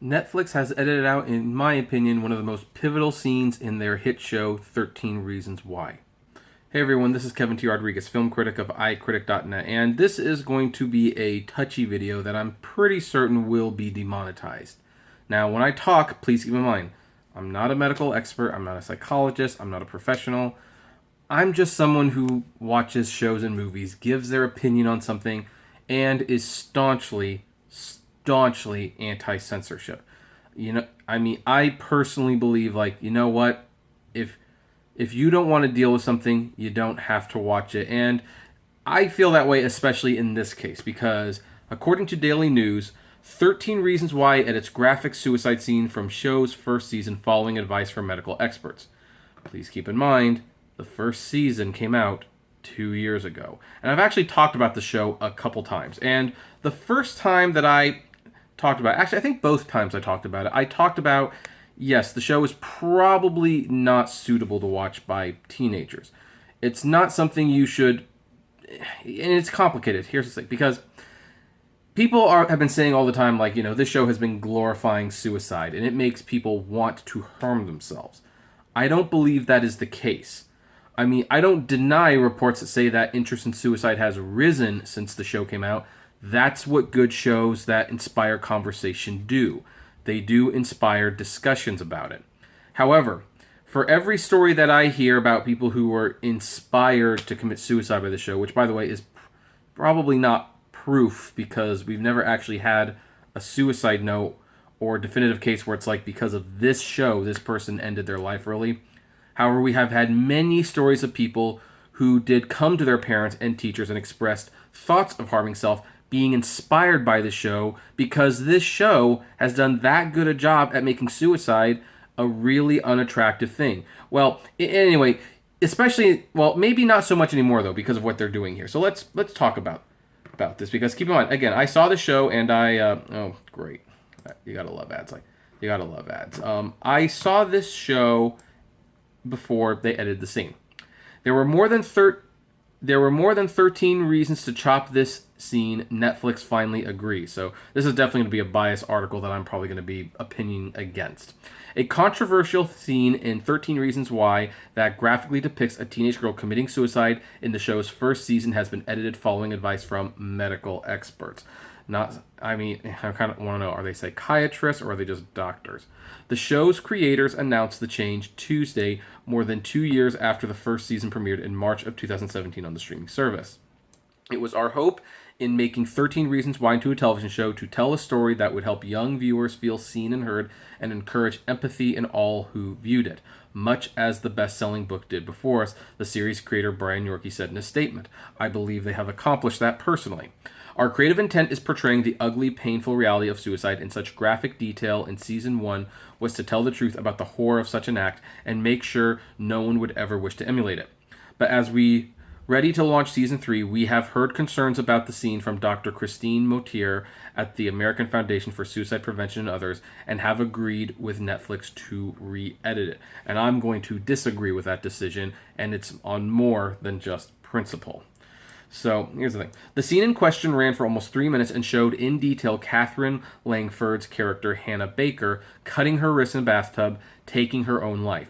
Netflix has edited out, in my opinion, one of the most pivotal scenes in their hit show, 13 Reasons Why. Hey everyone, this is Kevin T. Rodriguez, film critic of iCritic.net, and this is going to be a touchy video that I'm pretty certain will be demonetized. Now, when I talk, please keep in mind, I'm not a medical expert, I'm not a psychologist, I'm not a professional. I'm just someone who watches shows and movies, gives their opinion on something, and is staunchly anti-censorship. I personally believe, you know what? If you don't want to deal with something, you don't have to watch it. And I feel that way, especially in this case, because according to Daily News, 13 Reasons Why edits graphic suicide scene from show's first season following advice from medical experts. Please keep in mind, the first season came out 2 years ago. And I've actually talked about the show a couple times. And the first time that I talked about it, actually, I think both times I talked about it, I talked about, yes, the show is probably not suitable to watch by teenagers. It's not something you should, and it's complicated. Here's the thing, because have been saying all the time, this show has been glorifying suicide, and it makes people want to harm themselves. I don't believe that is the case. I don't deny reports that say that interest in suicide has risen since the show came out. That's what good shows that inspire conversation do. They do inspire discussions about it. However, for every story that I hear about people who were inspired to commit suicide by the show, which, by the way, is probably not proof because we've never actually had a suicide note or definitive case where it's like because of this show, this person ended their life early. However, we have had many stories of people who did come to their parents and teachers and expressed thoughts of harming self, being inspired by the show because this show has done that good a job at making suicide a really unattractive thing. Well, anyway, maybe not so much anymore though because of what they're doing here. So let's talk about this, because keep in mind, again, I saw the show and oh great, you gotta love ads. I saw this show before they edited the scene. There were more than 13 reasons to chop this scene. Netflix finally agrees. So this is definitely going to be a biased article that I'm probably going to be opinion against. A controversial scene in 13 Reasons Why that graphically depicts a teenage girl committing suicide in the show's first season has been edited following advice from medical experts. I kind of want to know, are they psychiatrists or are they just doctors? The show's creators announced the change Tuesday, more than 2 years after the first season premiered in March of 2017 on the streaming service. It was our hope in making 13 Reasons Why into a television show to tell a story that would help young viewers feel seen and heard and encourage empathy in all who viewed it, much as the best-selling book did before us, the series creator Brian Yorkey said in a statement. I believe they have accomplished that personally. Our creative intent is portraying the ugly, painful reality of suicide in such graphic detail in Season 1 was to tell the truth about the horror of such an act and make sure no one would ever wish to emulate it. But as we ready to launch Season 3, we have heard concerns about the scene from Dr. Christine Motier at the American Foundation for Suicide Prevention and others, and have agreed with Netflix to re-edit it. And I'm going to disagree with that decision, and it's on more than just principle. So, here's the thing. The scene in question ran for almost 3 minutes and showed in detail Catherine Langford's character, Hannah Baker, cutting her wrist in a bathtub, taking her own life.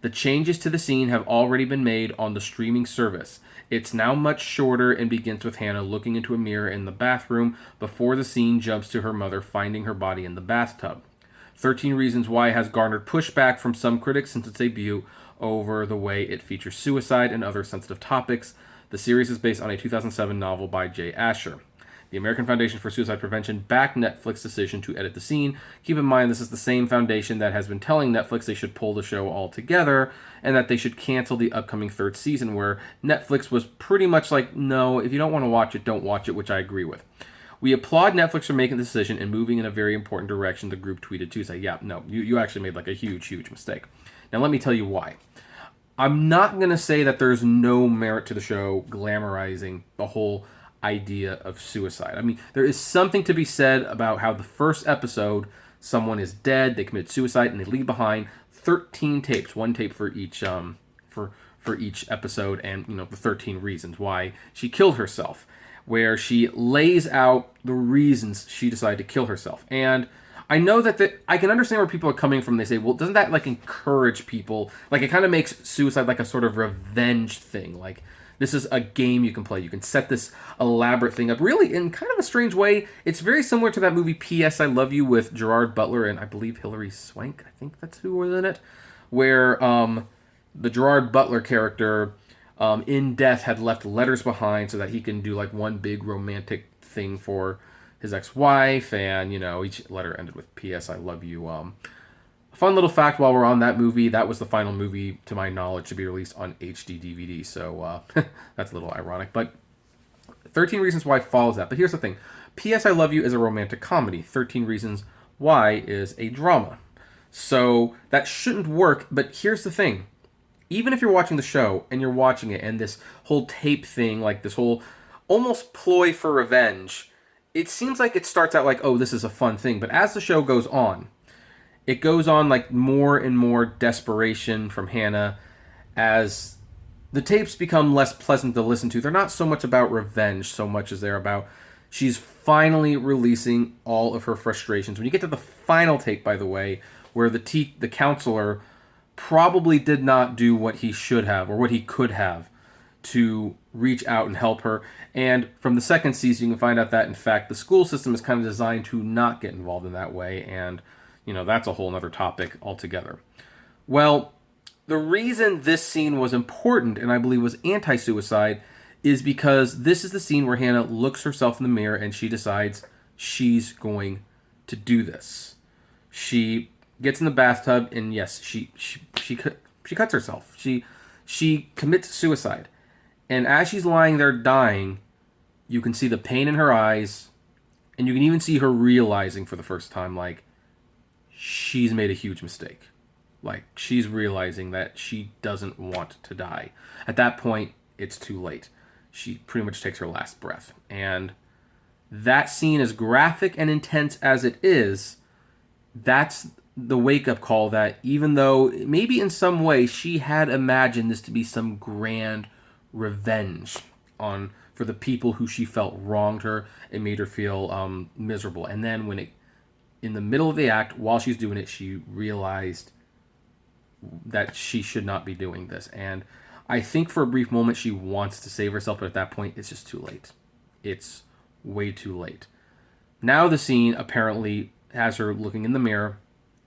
The changes to the scene have already been made on the streaming service. It's now much shorter and begins with Hannah looking into a mirror in the bathroom before the scene jumps to her mother finding her body in the bathtub. 13 Reasons Why has garnered pushback from some critics since its debut over the way it features suicide and other sensitive topics. The series is based on a 2007 novel by Jay Asher. The American Foundation for Suicide Prevention backed Netflix's decision to edit the scene. Keep in mind, this is the same foundation that has been telling Netflix they should pull the show altogether and that they should cancel the upcoming third season, where Netflix was pretty much like, no, if you don't want to watch it, don't watch it, which I agree with. We applaud Netflix for making the decision and moving in a very important direction, the group tweeted Tuesday. Yeah, no, you actually made a huge mistake. Now let me tell you why. I'm not going to say that there's no merit to the show glamorizing the whole idea of suicide. There is something to be said about how the first episode, someone is dead, they commit suicide, and they leave behind 13 tapes, one tape for each for each episode, and the 13 reasons why she killed herself, where she lays out the reasons she decided to kill herself. And I know that I can understand where people are coming from. They say, well, doesn't that like encourage people? Like it kind of makes suicide like a sort of revenge thing. Like this is a game you can play. You can set this elaborate thing up. Really, in kind of a strange way, it's very similar to that movie P.S. I Love You with Gerard Butler and I believe Hilary Swank. I think that's who was in it. Where the Gerard Butler character in death had left letters behind so that he can do like one big romantic thing for his ex-wife, and each letter ended with P.S. I love you. A fun little fact while we're on that movie, that was the final movie to my knowledge to be released on HD DVD, so that's a little ironic, but 13 Reasons Why follows that. But here's the thing, P.S. I Love You is a romantic comedy. 13 Reasons Why is a drama. So that shouldn't work, but here's the thing. Even if you're watching the show and you're watching it and this whole tape thing, like this whole almost ploy for revenge, it seems like it starts out like, oh, this is a fun thing. But as the show goes on, it goes on like more and more desperation from Hannah as the tapes become less pleasant to listen to. They're not so much about revenge so much as they're about she's finally releasing all of her frustrations. When you get to the final tape, by the way, where the counselor probably did not do what he should have or what he could have to reach out and help her. And from the second season, you can find out that, in fact, the school system is kind of designed to not get involved in that way. And, that's a whole other topic altogether. Well, the reason this scene was important, and I believe was anti-suicide, is because this is the scene where Hannah looks herself in the mirror and she decides she's going to do this. She gets in the bathtub and yes, she cuts herself. She commits suicide. And as she's lying there dying, you can see the pain in her eyes, and you can even see her realizing for the first time, like, she's made a huge mistake. Like, she's realizing that she doesn't want to die. At that point, it's too late. She pretty much takes her last breath. And that scene, as graphic and intense as it is, that's the wake-up call that even though maybe in some way she had imagined this to be some grand revenge for the people who she felt wronged her and made her feel miserable. And then in the middle of the act, while she's doing it, she realized that she should not be doing this. And I think for a brief moment she wants to save herself, but at that point it's just too late. It's way too late. Now the scene apparently has her looking in the mirror,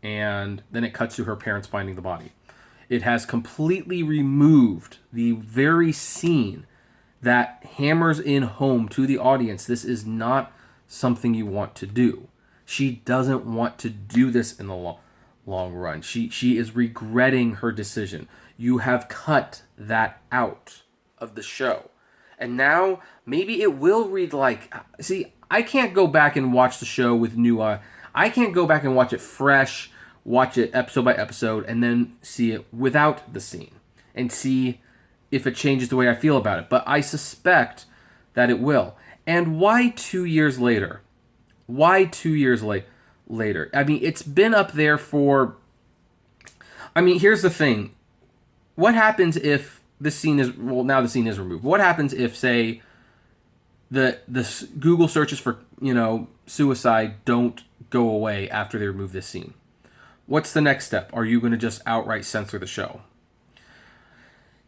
and then it cuts to her parents finding the body. It has completely removed the very scene that hammers in home to the audience. This is not something you want to do. She doesn't want to do this in the long run. She is regretting her decision. You have cut that out of the show. And now maybe it will read like... See, I can't go back and watch the show with new... I can't go back and watch it fresh, watch it episode by episode, and then see it without the scene and see if it changes the way I feel about it. But I suspect that it will. And why 2 years later? Why 2 years later? I mean, it's been up there for... I mean, here's the thing. What happens if this scene is... Well, now the scene is removed. What happens if, say, the Google searches for, suicide don't go away after they remove this scene? What's the next step? Are you going to just outright censor the show?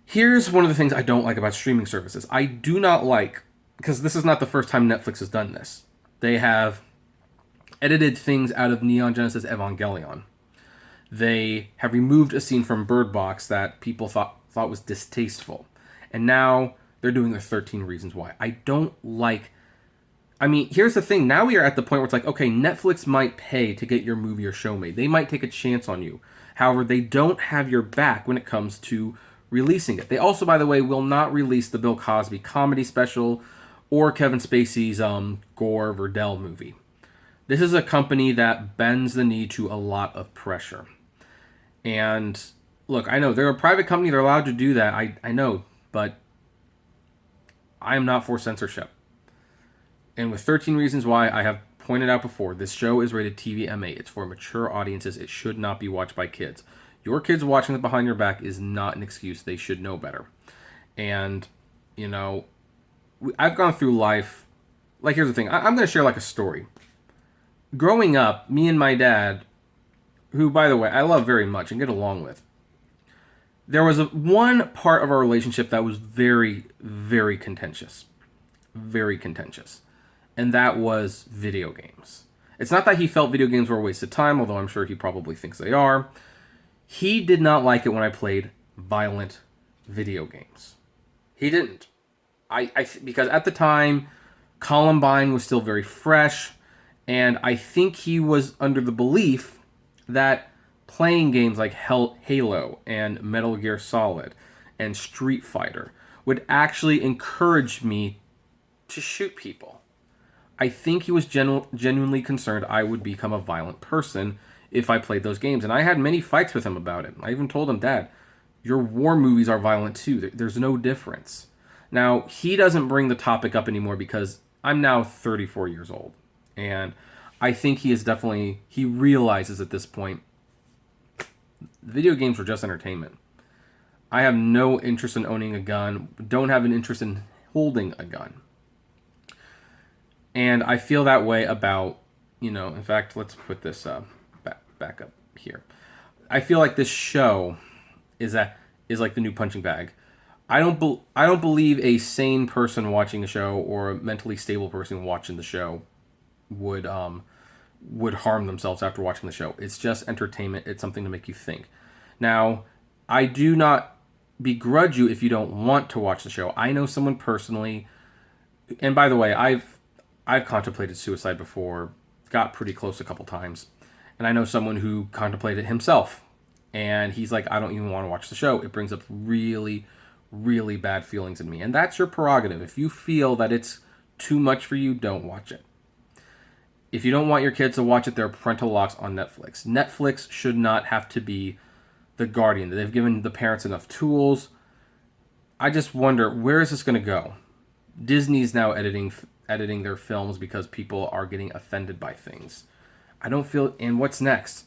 Here's one of the things I don't like about streaming services. I do not like, because this is not the first time Netflix has done this. They have edited things out of Neon Genesis Evangelion. They have removed a scene from Bird Box that people thought was distasteful. And now they're doing their 13 Reasons Why. I don't like... I mean, here's the thing. Now we are at the point where it's like, okay, Netflix might pay to get your movie or show made. They might take a chance on you. However, they don't have your back when it comes to releasing it. They also, by the way, will not release the Bill Cosby comedy special or Kevin Spacey's Gore Verdell movie. This is a company that bends the knee to a lot of pressure. And look, I know they're a private company. They're allowed to do that. I know, but I am not for censorship. And with 13 Reasons Why, I have pointed out before, this show is rated TV-MA. It's for mature audiences. It should not be watched by kids. Your kids watching it behind your back is not an excuse. They should know better. And, I've gone through life... Like, here's the thing. I'm going to share, like, a story. growing up, me and my dad, who, by the way, I love very much and get along with, there was one part of our relationship that was very, very contentious. Very contentious. And that was video games. It's not that he felt video games were a waste of time, although I'm sure he probably thinks they are. He did not like it when I played violent video games. He didn't. Because at the time, Columbine was still very fresh, and I think he was under the belief that playing games like Halo and Metal Gear Solid and Street Fighter would actually encourage me to shoot people. I think he was genuinely concerned I would become a violent person if I played those games. And I had many fights with him about it. I even told him, Dad, your war movies are violent too. There's no difference. Now, he doesn't bring the topic up anymore because I'm now 34 years old. And I think he realizes at this point, video games are just entertainment. I have no interest in owning a gun, don't have an interest in holding a gun. And I feel that way about, in fact, let's put this back up here. I feel like this show is like the new punching bag. I don't believe a sane person watching the show or a mentally stable person watching the show would harm themselves after watching the show. It's just entertainment. It's something to make you think. Now, I do not begrudge you if you don't want to watch the show. I know someone personally, and by the way, I've contemplated suicide before, got pretty close a couple times. And I know someone who contemplated it himself. And he's like, I don't even want to watch the show. It brings up really, really bad feelings in me. And that's your prerogative. If you feel that it's too much for you, don't watch it. If you don't want your kids to watch it, there are parental locks on Netflix. Netflix should not have to be the guardian. They've given the parents enough tools. I just wonder, where is this going to go? Disney's now editing their films because people are getting offended by things. I don't feel... And what's next?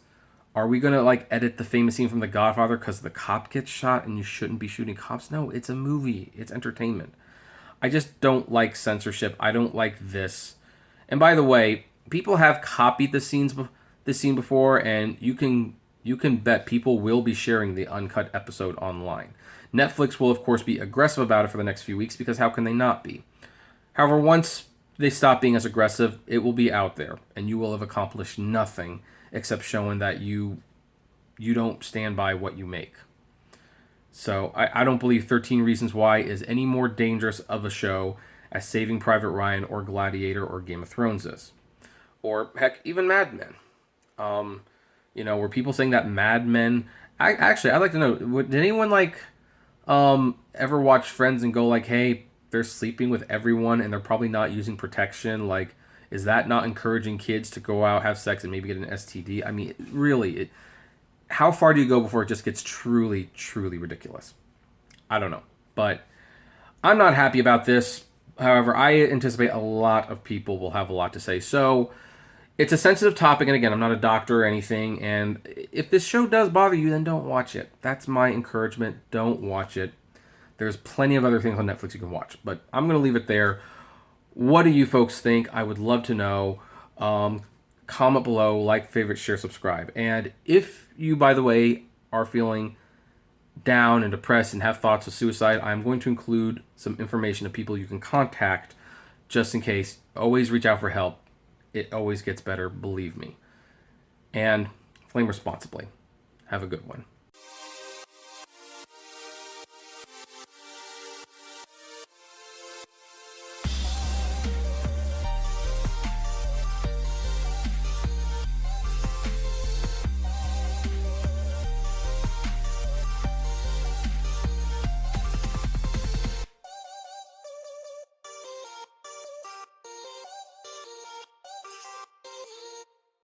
Are we going to edit the famous scene from The Godfather because the cop gets shot and you shouldn't be shooting cops? No, it's a movie. It's entertainment. I just don't like censorship. I don't like this. And by the way, people have copied this scene before, and you can bet people will be sharing the uncut episode online. Netflix will, of course, be aggressive about it for the next few weeks because how can they not be? However, once they stop being as aggressive, it will be out there, and you will have accomplished nothing except showing that you don't stand by what you make. So I don't believe 13 Reasons Why is any more dangerous of a show as Saving Private Ryan or Gladiator or Game of Thrones is. Or, heck, even Mad Men. Were people saying that Mad Men... I'd like to know, did anyone, ever watch Friends and go, hey, they're sleeping with everyone and they're probably not using protection? Is that not encouraging kids to go out, have sex, and maybe get an STD? I mean, really, how far do you go before it just gets truly, truly ridiculous? I don't know. But I'm not happy about this. However, I anticipate a lot of people will have a lot to say. So it's a sensitive topic, and again, I'm not a doctor or anything, and if this show does bother you, then don't watch it. That's my encouragement. Don't watch it. There's plenty of other things on Netflix you can watch, but I'm going to leave it there. What do you folks think? I would love to know. Comment below, like, favorite, share, subscribe. And if you, by the way, are feeling down and depressed and have thoughts of suicide, I'm going to include some information of people you can contact just in case. Always reach out for help. It always gets better, believe me. And flame responsibly. Have a good one.